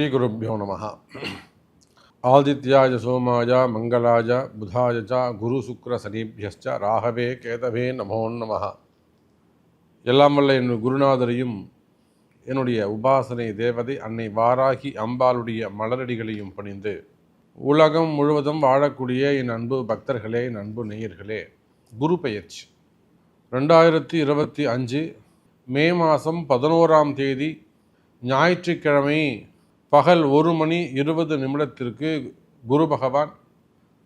ஸ்ரீகுருப்போ நமः. ஆதித்யாய சோமாய மங்களாய புதாய ச குரு சுக்ர சனீபியஸ்ச ராகவே கேதவே நமோ நமः. எல்லாம் வல்ல என் குருநாதரையும் என்னுடைய உபாசனை தேவதை அன்னை வாராகி அம்பாளுடைய மலரடிகளையும் பணிந்து உலகம் முழுவதும் வாழக்கூடிய என் அன்பு பக்தர்களே, என் அன்பு நேயர்களே, குரு பெயர்ச்சி 2025 மே மாதம் 11ஆம் தேதி ஞாயிற்றுக்கிழமை பகல் 1:20 குரு பகவான்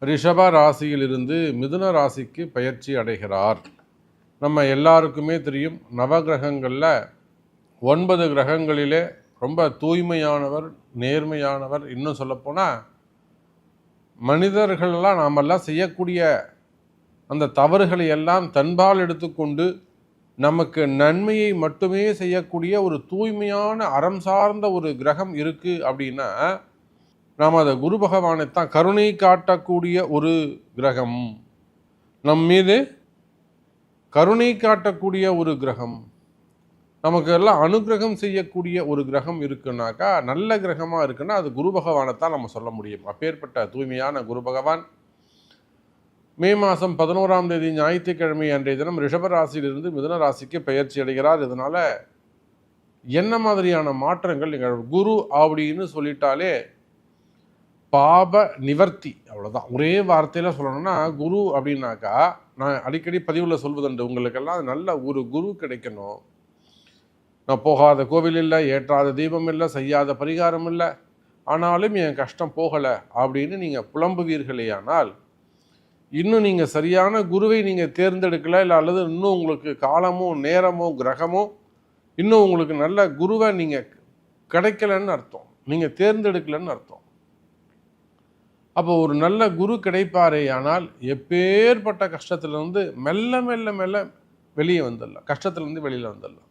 ரிஷப ராசியிலிருந்து மிதுன ராசிக்கு பயிற்சி அடைகிறார். நம்ம எல்லாருக்குமே தெரியும், நவகிரகங்களில் 9 கிரகங்களிலே ரொம்ப தூய்மையானவர், நேர்மையானவர். இன்னும் சொல்லப்போனால் மனிதர்களெல்லாம் நாமெல்லாம் செய்யக்கூடிய அந்த தவறுகளை எல்லாம் தன்பால் எடுத்துக்கொண்டு நமக்கு நன்மையை மட்டுமே செய்யக்கூடிய ஒரு தூய்மையான அறம் சார்ந்த ஒரு கிரகம் இருக்குது அப்படின்னா நாம் அதை குரு பகவானைத்தான் கருணை காட்டக்கூடிய ஒரு கிரகம், நம் மீது கருணை காட்டக்கூடிய ஒரு கிரகம், நமக்கு எல்லாம் அனுகிரகம் செய்யக்கூடிய ஒரு கிரகம் இருக்குன்னாக்கா, நல்ல கிரகமாக இருக்குன்னா அது குரு பகவானைத்தான் நம்ம சொல்ல முடியும். அப்பேற்பட்ட தூய்மையான குரு பகவான் மே மாதம் 11ஆம் தேதி ஞாயிற்றுக்கிழமை அன்றைய தினம் ரிஷபராசியிலிருந்து மிதுன ராசிக்கு பயிற்சி அடைகிறார். இதனால் என்ன மாதிரியான மாற்றங்கள் நிகழும்? குரு அப்படின்னு சொல்லிட்டாலே பாப நிவர்த்தி, அவ்வளோதான். ஒரே வார்த்தையில் சொல்லணும்னா குரு அப்படின்னாக்கா, நான் அடிக்கடி பதிவில் சொல்வதுண்டு, உங்களுக்கெல்லாம் நல்ல ஒரு குரு கிடைக்கணும். நான் போகாத கோவில் இல்லை, ஏற்றாத தீபம் இல்லை, செய்யாத பரிகாரம் இல்லை, ஆனாலும் என் கஷ்டம் போகலை அப்படின்னு நீங்கள் புலம்புவீர்களேயானால் இன்னும் நீங்கள் சரியான குருவை நீங்கள் தேர்ந்தெடுக்கலை, இல்லை அல்லது இன்னும் உங்களுக்கு காலமோ நேரமோ கிரகமோ இன்னும் உங்களுக்கு நல்ல குருவை நீங்கள் கிடைக்கலன்னு அர்த்தம், நீங்கள் தேர்ந்தெடுக்கலன்னு அர்த்தம். அப்போ ஒரு நல்ல குரு கிடைப்பாரே ஆனால் எப்பேற்பட்ட கஷ்டத்துலேருந்து மெல்ல மெல்ல மெல்ல வெளியே வந்துடலாம், கஷ்டத்துலேருந்து வெளியில் வந்துடலாம்.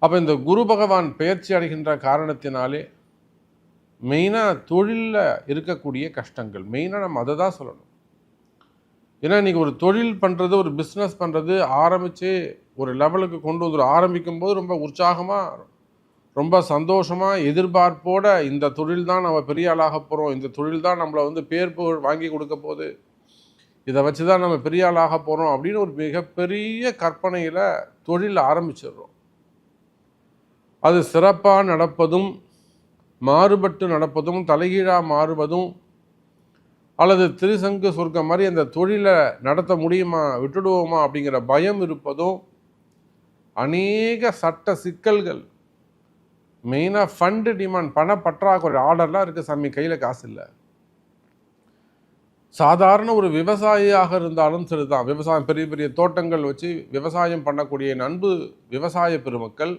அப்போ இந்த குரு பகவான் பெயர்ச்சி அடைகின்ற காரணத்தினாலே மெயினாக தொழிலில் இருக்கக்கூடிய கஷ்டங்கள், மெயினாக நம்ம அதை தான் சொல்லணும். ஏன்னா இன்றைக்கி ஒரு தொழில் பண்ணுறது, ஒரு பிஸ்னஸ் பண்ணுறது ஆரம்பித்து ஒரு லெவலுக்கு கொண்டு வந்து ஆரம்பிக்கும் போது ரொம்ப உற்சாகமாக, ரொம்ப சந்தோஷமாக, எதிர்பார்ப்போட இந்த தொழில் தான் நம்ம பெரிய ஆளாக போகிறோம், இந்த தொழில் தான் நம்மளை பேர் புகழ் வாங்கி கொடுக்க போகுது, இதை வச்சு தான் நம்ம பெரிய ஆளாக போகிறோம் அப்படின்னு ஒரு மிகப்பெரிய கற்பனையில் தொழில் ஆரம்பிச்சிடுறோம். அது சிறப்பாக நடப்பதும், மாறுபட்டு நடப்பதும், தலைகீழாக மாறுவதும், அல்லது திருசங்கு சொர்க்கம் மாதிரி அந்த தொழிலை நடத்த முடியுமா, விட்டுடுவோமா அப்படிங்கிற பயம் இருப்பதும், அநேக சட்ட சிக்கல்கள், மெயினாக ஃபண்டு டிமாண்ட், பண பற்றாக்குறை, ஆர்டர்லாம் இருக்குது, சாமி கையில் காசு இல்லை. சாதாரண ஒரு விவசாயியாக இருந்தாலும் சரிதான், விவசாயம் பெரிய பெரிய தோட்டங்கள் வச்சு விவசாயம் பண்ணக்கூடிய அன்பு விவசாய பெருமக்கள்,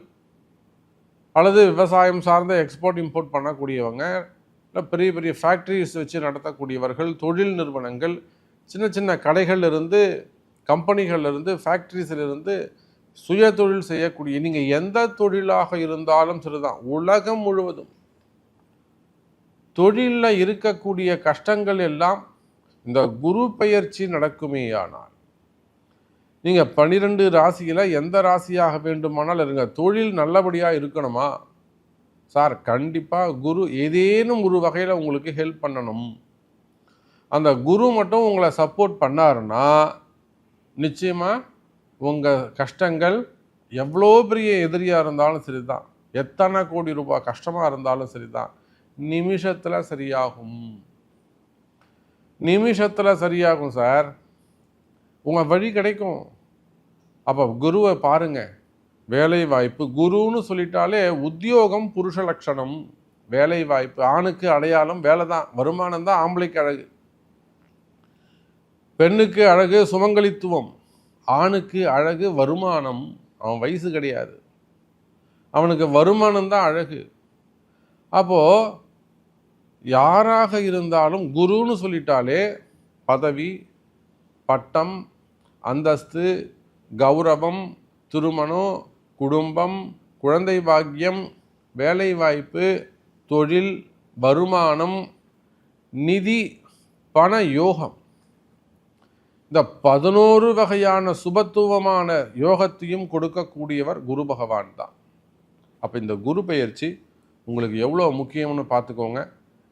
அல்லது விவசாயம் சார்ந்த எக்ஸ்போர்ட் இம்போர்ட் பண்ணக்கூடியவங்க, இல்லை பெரிய பெரிய ஃபேக்ட்ரிஸ் வச்சு நடத்தக்கூடியவர்கள், தொழில் நிறுவனங்கள், சின்ன சின்ன கடைகள்லேருந்து, கம்பெனிகள்லேருந்து, ஃபேக்ட்ரிஸிலிருந்து சுய தொழில் செய்யக்கூடிய நீங்கள் எந்த தொழிலாக இருந்தாலும் சரிதான், உலகம் முழுவதும் தொழிலில் இருக்கக்கூடிய கஷ்டங்கள் எல்லாம் இந்த குரு பெயர்ச்சி நடக்குமேயானால், நீங்கள் 12 ராசியில் எந்த ராசியாக வேண்டுமானால் இருங்க, தொழில் நல்லபடியாக இருக்கணுமா சார், கண்டிப்பாக குரு ஏதேனும் ஒரு வகையில் உங்களுக்கு ஹெல்ப் பண்ணணும். அந்த குரு மட்டும் உங்களை சப்போர்ட் பண்ணாருன்னா நிச்சயமாக உங்கள் கஷ்டங்கள் எவ்வளோ பெரிய எதிரியாக இருந்தாலும் சரி தான், எத்தனை கோடி ரூபாய் கஷ்டமாக இருந்தாலும் சரி தான், நிமிஷத்தில் சரியாகும். நிமிஷத்தில் சரியாகும் சார், உங்கள் வழி கிடைக்கும். அப்போ குருவை பாருங்கள். வேலை வாய்ப்பு, குருன்னு சொல்லிட்டாலே உத்தியோகம் புருஷ லட்சணம், வேலை வாய்ப்பு, ஆணுக்கு அடையாளம் வேலை தான், வருமானம் தான் ஆம்பளைக்கு அழகு. பெண்ணுக்கு அழகு சுமங்கலித்துவம், ஆணுக்கு அழகு வருமானம். அவன் வயசு கிடையாது, அவனுக்கு வருமானம் தான் அழகு. அப்போது யாராக இருந்தாலும் குருன்னு சொல்லிட்டாலே பதவி, பட்டம், அந்தஸ்து, கௌரவம், திருமணம், குடும்பம், குழந்தை பாக்கியம், வேலை வாய்ப்பு, தொழில், வருமானம், நிதி, பண யோகம், இந்த 11 வகையான சுபத்துவமான யோகத்தையும் கொடுக்கக்கூடியவர் குரு பகவான் தான். அப்போ இந்த குரு பெயர்ச்சி உங்களுக்கு எவ்வளோ முக்கியம்னு பார்த்துக்கோங்க.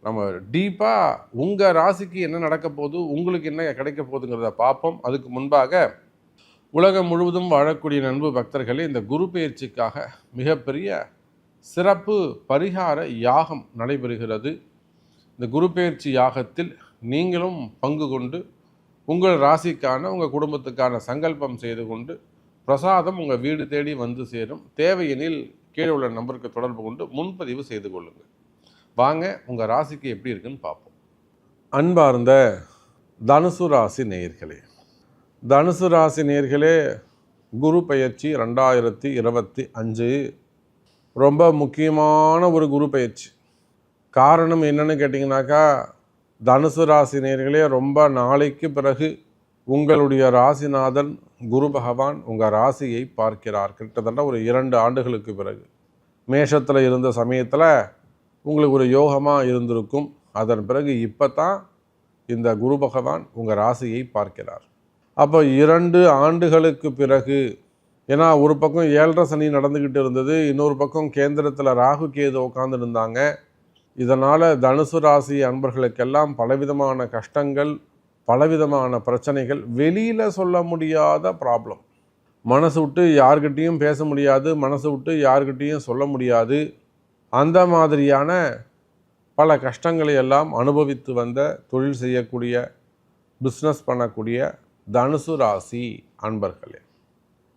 நம்ம டீப்பாக உங்கள் ராசிக்கு என்ன நடக்க போகுது, உங்களுக்கு என்ன கிடைக்க போகுதுங்கிறத பார்ப்போம். அதுக்கு முன்பாக உலகம் முழுவதும் வாழக்கூடிய நண்பு பக்தர்களே, இந்த குரு பெயர்ச்சிக்காக மிகப்பெரிய சிறப்பு பரிகார யாகம் நடைபெறுகிறது. இந்த குரு பெயர்ச்சி யாகத்தில் நீங்களும் பங்கு கொண்டு உங்கள் ராசிக்கான உங்கள் குடும்பத்துக்கான சங்கல்பம் செய்து கொண்டு பிரசாதம் உங்கள் வீடு தேடி வந்து சேரும். தேவையெனில் கீழே உள்ள நம்பருக்கு தொடர்பு கொண்டு முன்பதிவு செய்து கொள்ளுங்கள். வாங்க உங்கள் ராசிக்கு எப்படி இருக்குன்னு பார்ப்போம். அன்பார்ந்த தனுசு ராசி நேயர்களே, தனுசு ராசி நேயர்களே, குரு பெயர்ச்சி 2025 ரொம்ப முக்கியமான ஒரு குரு பெயர்ச்சி. காரணம் என்னன்னு கேட்டிங்கனாக்கா, தனுசு ராசி நேயர்களே, ரொம்ப நாளைக்கு பிறகு உங்களுடைய ராசிநாதன் குரு பகவான் உங்கள் ராசியை பார்க்கிறார். கிட்டத்தட்ட ஒரு 2 ஆண்டுகளுக்கு பிறகு. மேஷத்தில் இருந்த சமயத்தில் உங்களுக்கு ஒரு யோகமாக இருந்திருக்கும். அதன் பிறகு இப்போ தான் இந்த குரு பகவான் உங்கள் ராசியை பார்க்கிறார். அப்போ 2 ஆண்டுகளுக்கு பிறகு, ஏன்னா ஒரு பக்கம் 7.5 சனி நடந்துக்கிட்டு இருந்தது, இன்னொரு பக்கம் கேந்திரத்தில் ராகு கேது உட்காந்து இருந்தாங்க. இதனால் தனுசு ராசி அன்பர்களுக்கெல்லாம் பலவிதமான கஷ்டங்கள், பலவிதமான பிரச்சனைகள், வெளியில் சொல்ல முடியாத ப்ராப்ளம். மனசு விட்டு யார்கிட்டையும் பேச முடியாது, மனசு விட்டு யார்கிட்டையும் சொல்ல முடியாது. அந்த மாதிரியான பல கஷ்டங்களை எல்லாம் அனுபவித்து வந்த தொழில் செய்யக்கூடிய, பிஸ்னஸ் பண்ணக்கூடிய தனுசு ராசி அன்பர்களே,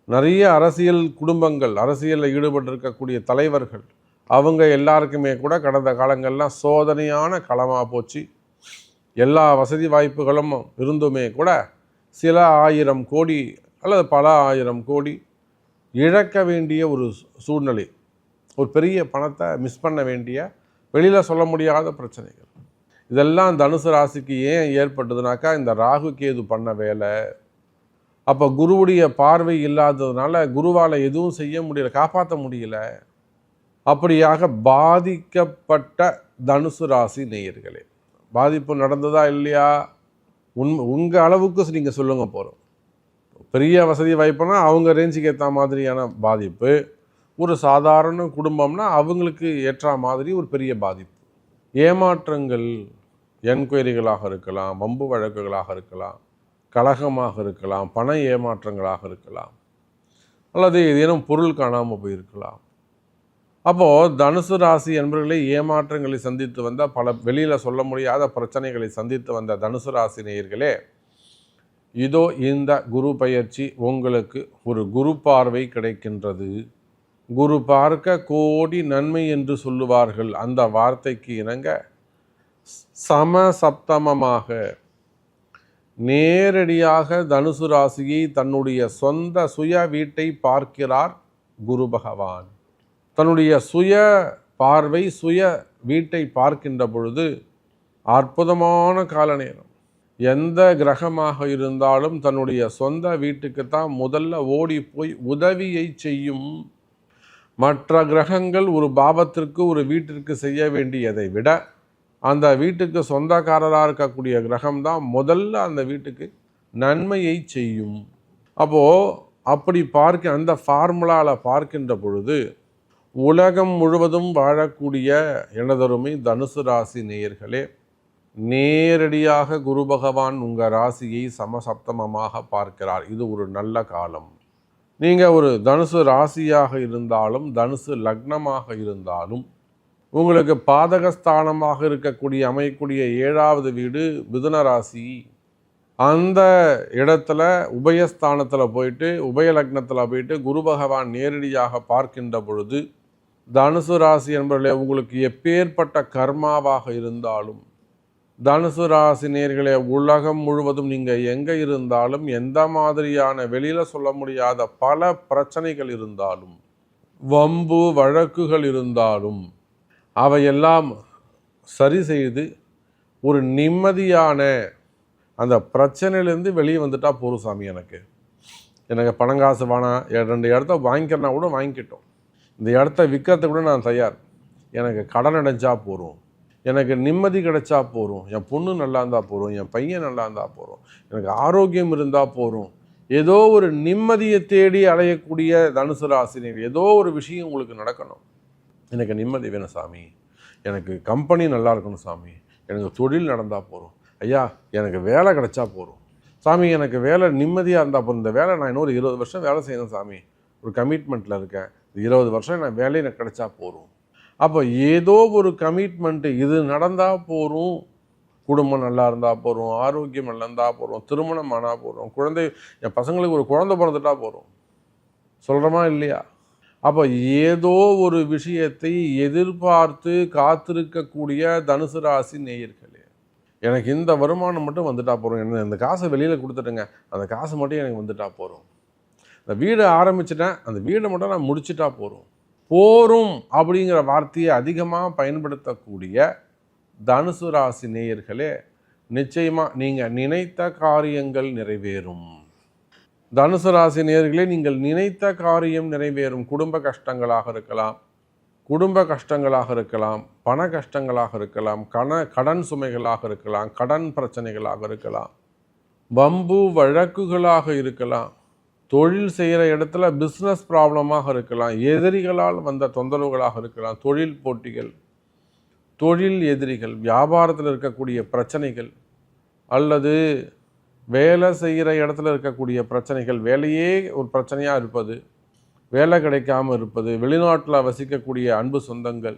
நிறைய அரசியல் குடும்பங்கள், அரசியலில் ஈடுபட்டிருக்கக்கூடிய தலைவர்கள், அவங்க எல்லாருக்குமே கூட கடந்த காலங்கள்லாம் சோதனையான களமாக போச்சு. எல்லா வசதி வாய்ப்புகளும் இருந்துமே கூட சில 1000 கோடி அல்லது பல 1000 கோடி இழக்க வேண்டிய ஒரு சூழ்நிலை, ஒரு பெரிய பணத்தை மிஸ் பண்ண வேண்டிய, வெளியில் சொல்ல முடியாத பிரச்சனைகள், இதெல்லாம் தனுசு ராசிக்கு ஏன் ஏற்பட்டதுனாக்கா இந்த ராகு கேது பண்ண வேலை. அப்போ குருவுடைய பார்வை இல்லாததுனால குருவால் எதுவும் செய்ய முடியல, காப்பாற்ற முடியல. அப்படியாக பாதிக்கப்பட்ட தனுசு ராசி நேயர்களே, பாதிப்பு நடந்ததா இல்லையா? உங்கள் அளவுக்கு நீங்கள் சொல்லுங்க. போகிறோம் பெரிய வசதி வாய்ப்புனா அவங்க ரேஞ்சுக்கு ஏற்ற மாதிரியான பாதிப்பு, ஒரு சாதாரண குடும்பம்னா அவங்களுக்கு ஏற்ற மாதிரி ஒரு பெரிய பாதிப்பு. ஏமாற்றங்கள், என்கொயரிகளாக இருக்கலாம், வம்பு வழக்குகளாக இருக்கலாம், கலகமாக இருக்கலாம், பண ஏமாற்றங்களாக இருக்கலாம், அல்லது ஏதேனும் பொருள் காணாமல் போயிருக்கலாம். அப்போது தனுசு ராசி என்பவர்களை ஏமாற்றங்களை சந்தித்து வந்த, பல வெளியில் சொல்ல முடியாத பிரச்சனைகளை சந்தித்து வந்த தனுசு ராசி நேயர்களே, இதோ இந்த குரு பெயர்ச்சி உங்களுக்கு ஒரு குரு பார்வை கிடைக்கின்றது. குரு பார்க்க கோடி நன்மை என்று சொல்லுவார்கள். அந்த வார்த்தைக்கு இணங்க சமசப்தமமாக நேரடியாக தனுசு ராசியை தன்னுடைய சொந்த சுய வீட்டை பார்க்கிறார் குரு பகவான். தன்னுடைய சுய பார்வை, சுய வீட்டை பார்க்கின்ற பொழுது அற்புதமான கால நேரம். எந்த கிரகமாக இருந்தாலும் தன்னுடைய சொந்த வீட்டுக்கு தான் முதல்ல ஓடி போய் உதவியை செய்யும். மற்ற கிரகங்கள் ஒரு பாவத்திற்கு, ஒரு வீட்டிற்கு செய்ய வேண்டியதை விட அந்த வீட்டுக்கு சொந்தக்காரராக இருக்கக்கூடிய கிரகம்தான் முதல்ல அந்த வீட்டுக்கு நன்மையை செய்யும். அப்போது அப்படி பார்க்க, அந்த ஃபார்முலாவில் பார்க்கின்ற பொழுது உலகம் முழுவதும் வாழக்கூடிய எனதருமை தனுசு ராசி நேயர்களே, நேரடியாக குரு பகவான் உங்கள் ராசியை சமசப்தமமாக பார்க்கிறார். இது ஒரு நல்ல காலம். நீங்கள் ஒரு தனுசு ராசியாக இருந்தாலும், தனுசு லக்னமாக இருந்தாலும், உங்களுக்கு பாதகஸ்தானமாக இருக்கக்கூடிய அமையக்கூடிய 7வது வீடு மிதுன ராசி, அந்த இடத்துல உபயஸ்தானத்தில் போயிட்டு, உபய லக்னத்தில் போயிட்டு குரு பகவான் நேரடியாக பார்க்கின்ற பொழுது, தனுசு ராசி என்பவர்களே, உங்களுக்கு எப்பேற்பட்ட கர்மாவாக இருந்தாலும், தனுசு ராசி நேயர்களே, உலகம் முழுவதும் நீங்கள் எங்கே இருந்தாலும், எந்த மாதிரியான வெளியில் சொல்ல முடியாத பல பிரச்சனைகள் இருந்தாலும், வம்பு வழக்குகள் இருந்தாலும், அவையெல்லாம் சரி செய்து ஒரு நிம்மதியான அந்த பிரச்சனையிலேருந்து வெளியே வந்துட்டா போதும் சாமி. எனக்கு பணங்காசு வேணாம், 2 இடத்த வாங்கிக்கிறனா கூட வாங்கிக்கிட்டோம், இந்த இடத்த விற்கிறத கூட நான் தயார், எனக்கு கடன் அடைஞ்சா போகிறோம், எனக்கு நிம்மதி கிடைச்சா போகிறோம், என் பொண்ணு நல்லா இருந்தால் போகிறோம், என் பையன் நல்லா இருந்தால் போகிறோம், எனக்கு ஆரோக்கியம் இருந்தால் போகிறோம். ஏதோ ஒரு நிம்மதியை தேடி அடையக்கூடிய தனுசு ராசினியர், ஏதோ ஒரு விஷயம் உங்களுக்கு நடக்கணும். எனக்கு நிம்மதி வேணும் சாமி, எனக்கு கம்பெனி நல்லா இருக்கணும் சாமி, எனக்கு தொழில் நடந்தால் போதும் ஐயா, எனக்கு வேலை கிடைச்சா போதும் சாமி, எனக்கு வேலை நிம்மதியாக இருந்தால் போதும், இந்த வேலை நான் இன்னொரு 20 வருஷம் வேலை செய்யணும் சாமி, ஒரு கமிட்மெண்ட்டில் இருக்கேன், 20 வருஷம் நான் வேலை எனக்கு கிடைச்சா போதும். அப்போ ஏதோ ஒரு கமிட்மெண்ட்டு, இது நடந்தால் போதும், குடும்பம் நல்லா இருந்தால் போதும், ஆரோக்கியம் நல்லா இருந்தால் போதும், திருமணம் ஆனால் போதும், குழந்தை, என் பசங்களுக்கு ஒரு குழந்தை பிறந்துட்டா போதும், சொல்கிறோமா இல்லையா? அப்போ ஏதோ ஒரு விஷயத்தை எதிர்பார்த்து காத்திருக்கக்கூடிய தனுசு ராசி நேயர்களே, எனக்கு இந்த வருமானம் மட்டும் வந்துட்டா போகிறோம், என்ன இந்த காசை வெளியில் கொடுத்துட்டுங்க, அந்த காசு மட்டும் எனக்கு வந்துட்டா போகிறோம், இந்த வீடு ஆரம்பிச்சிட்டேன், அந்த வீடை மட்டும் நான் முடிச்சுட்டா போரும் அப்படிங்கிற வார்த்தையை அதிகமாக பயன்படுத்தக்கூடிய தனுசு ராசி நேயர்களே, நிச்சயமாக நீங்கள் நினைத்த காரியங்கள் நிறைவேறும். தனுசு ராசி நேயர்களே, நீங்கள் நினைத்த காரியம் நிறைவேறும். குடும்ப கஷ்டங்களாக இருக்கலாம், பண கஷ்டங்களாக இருக்கலாம், கடன் சுமைகளாக இருக்கலாம், கடன் பிரச்சனைகளாக இருக்கலாம், வம்பு வழக்குகளாக இருக்கலாம், தொழில் செய்கிற இடத்துல பிஸ்னஸ் ப்ராப்ளமாக இருக்கலாம், எதிரிகளால் வந்த தொந்தரவுகளாக இருக்கலாம், தொழில் போட்டிகள், தொழில் எதிரிகள், வியாபாரத்தில் இருக்கக்கூடிய பிரச்சனைகள், அல்லது வேலை செய்கிற இடத்துல இருக்கக்கூடிய பிரச்சனைகள், வேலையே ஒரு பிரச்சனையாக இருப்பது, வேலை கிடைக்காமல் இருப்பது, வெளிநாட்டில் வசிக்கக்கூடிய அன்பு சொந்தங்கள்,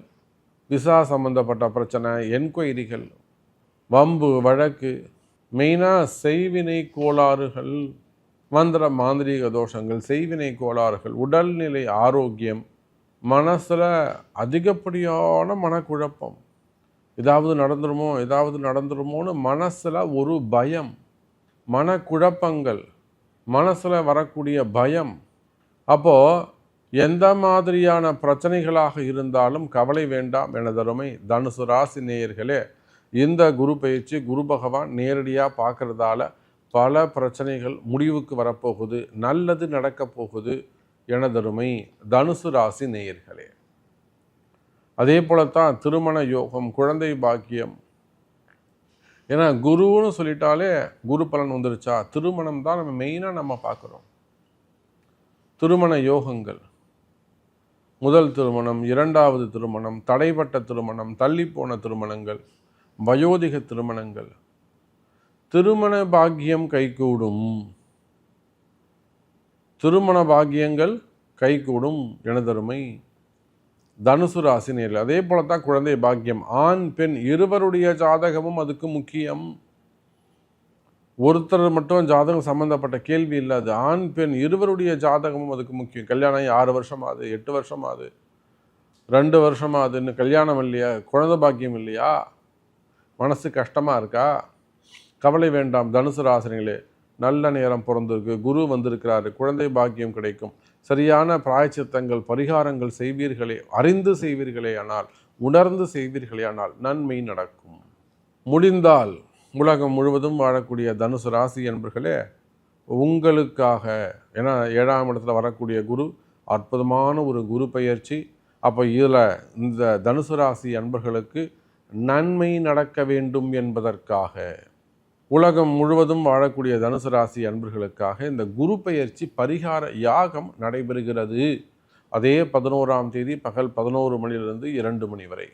விசா சம்பந்தப்பட்ட பிரச்சனை, என்கொயரிகள், வம்பு வழக்கு, மெயினாக செய்வினை கோளாறுகள், மந்திர மாந்திரீக தோஷங்கள், செய்வினை கோளாறுகள், உடல்நிலை ஆரோக்கியம், மனசில் அதிகப்படியான மனக்குழப்பம், ஏதாவது நடந்துருமோன்னு மனசில் ஒரு பயம், மனக்குழப்பங்கள், மனசில் வரக்கூடிய பயம். அப்போது எந்த மாதிரியான பிரச்சனைகளாக இருந்தாலும் கவலை வேண்டாம் எனதருமை தனுசு ராசி நேயர்களே. இந்த குரு பயிற்சி குரு பகவான் நேரடியாக பார்க்குறதால பல பிரச்சனைகள் முடிவுக்கு வரப்போகுது, நல்லது நடக்கப் போகுது எனதருமை தனுசு ராசி நேயர்களே. அதே போலத்தான் திருமண யோகம், குழந்தை பாக்கியம். ஏன்னா குருன்னு சொல்லிட்டாலே குரு பலன் வந்துருச்சா, திருமணம் தான் நம்ம மெயினாக நம்ம பார்க்குறோம். திருமண யோகங்கள், முதல் திருமணம், இரண்டாவது திருமணம், தடைப்பட்ட திருமணம், தள்ளிப்போன திருமணங்கள், வயோதிக திருமணங்கள், திருமண பாக்கியம் கைகூடும், திருமண பாக்கியங்கள் கைகூடும் எனதருமை தனுசு ராசி நேயர்களே. அதே போலத்தான் குழந்தை பாக்கியம், ஆண் பெண் இருவருடைய ஜாதகமும் அதுக்கு முக்கியம். ஒருத்தர் மட்டும் ஜாதகம் சம்மந்தப்பட்ட கேள்வி இல்லை, அது ஆண் பெண் இருவருடைய ஜாதகமும் அதுக்கு முக்கியம். கல்யாணம் ஆகி 6 வருஷமாகுது, 8 வருஷமாகுது, 2 வருஷமாகுது, இன்னும் கல்யாணம் இல்லையா, குழந்தை பாக்கியம் இல்லையா, மனசு கஷ்டமாக இருக்கா, கவலை வேண்டாம் தனுசு ராசினிகளே. நல்ல நேரம் பிறந்திருக்கு, குரு வந்திருக்கிறாரு, குழந்தை பாக்கியம் கிடைக்கும். சரியான பிராயச்சித்தங்கள் பரிகாரங்கள் செய்வீர்களே, அறிந்து செய்வீர்களே ஆனால், உணர்ந்து செய்வீர்களே ஆனால் நன்மை நடக்கும். முடிந்தால் உலகம் முழுவதும் வாழக்கூடிய தனுசு ராசி என்பர்களே, உங்களுக்காக, ஏன்னா 7ஆம் இடத்துல வரக்கூடிய குரு அற்புதமான ஒரு குரு பெயர்ச்சி. அப்போ இதில் இந்த தனுசு ராசி அன்பர்களுக்கு நன்மை நடக்க வேண்டும் என்பதற்காக, உலகம் முழுவதும் வாழக்கூடிய தனுசு ராசி அன்பர்களுக்காக இந்த குரு பெயர்ச்சி பரிகார யாகம் நடைபெறுகிறது. அதே 11ஆம் தேதி பகல் 11 மணியிலிருந்து 2 மணி வரை.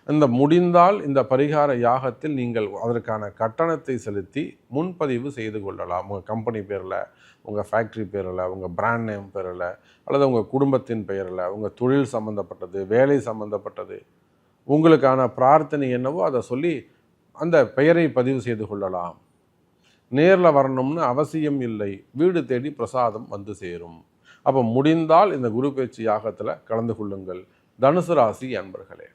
இந்த முடிந்தால் இந்த பரிகார யாகத்தில் நீங்கள் அதற்கான கட்டணத்தை செலுத்தி முன்பதிவு செய்து கொள்ளலாம். உங்கள் கம்பெனி பேரில், உங்கள் ஃபேக்ட்ரி பேரில், உங்கள் பிராண்ட் நேம் பேரில், அல்லது உங்கள் குடும்பத்தின் பெயரில், உங்கள் தொழில் சம்மந்தப்பட்டது, வேலை சம்மந்தப்பட்டது, உங்களுக்கான பிரார்த்தனை என்னவோ அதை சொல்லி அந்த பெயரை பதிவு செய்து கொள்ளலாம். நேரில் வரணும்னு அவசியம் இல்லை, வீடு தேடி பிரசாதம் வந்து சேரும். அப்போ முடிந்தால் இந்த குரு பேச்சு யாகத்தில் கலந்து கொள்ளுங்கள் தனுசு ராசி அன்பர்களே.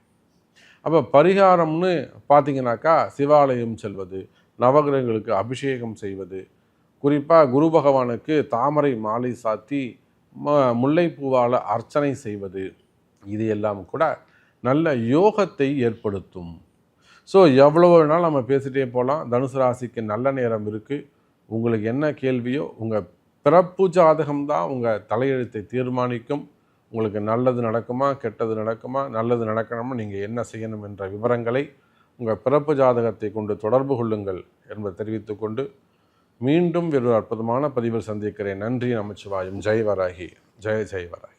அப்போ பரிகாரம்னு பார்த்தீங்கன்னாக்கா, சிவாலயம் செல்வது, நவகிரகங்களுக்கு அபிஷேகம் செய்வது, குறிப்பாக குரு பகவானுக்கு தாமரை மாலை சாத்தி முல்லைப்பூவால் அர்ச்சனை செய்வது, இது எல்லாம் கூட நல்ல யோகத்தை ஏற்படுத்தும். ஸோ எவ்வளோ நாள் நம்ம பேசிகிட்டே போகலாம். தனுசு ராசிக்கு நல்ல நேரம் இருக்குது. உங்களுக்கு என்ன கேள்வியோ, உங்கள் பிறப்பு ஜாதகம்தான் உங்கள் தலையெழுத்தை தீர்மானிக்கும். உங்களுக்கு நல்லது நடக்குமா, கெட்டது நடக்குமா, நல்லது நடக்கணுமா, நீங்கள் என்ன செய்யணும் என்ற விவரங்களை உங்கள் பிறப்பு ஜாதகத்தை கொண்டு தொடர்பு கொள்ளுங்கள் என்பதை தெரிவித்துக்கொண்டு மீண்டும் ஒரு அற்புதமான பதிவில் சந்திக்கிறேன். நன்றி நமச்சிவாயம். ஜெய் வராகி, ஜெய் ஜெய் வராகி.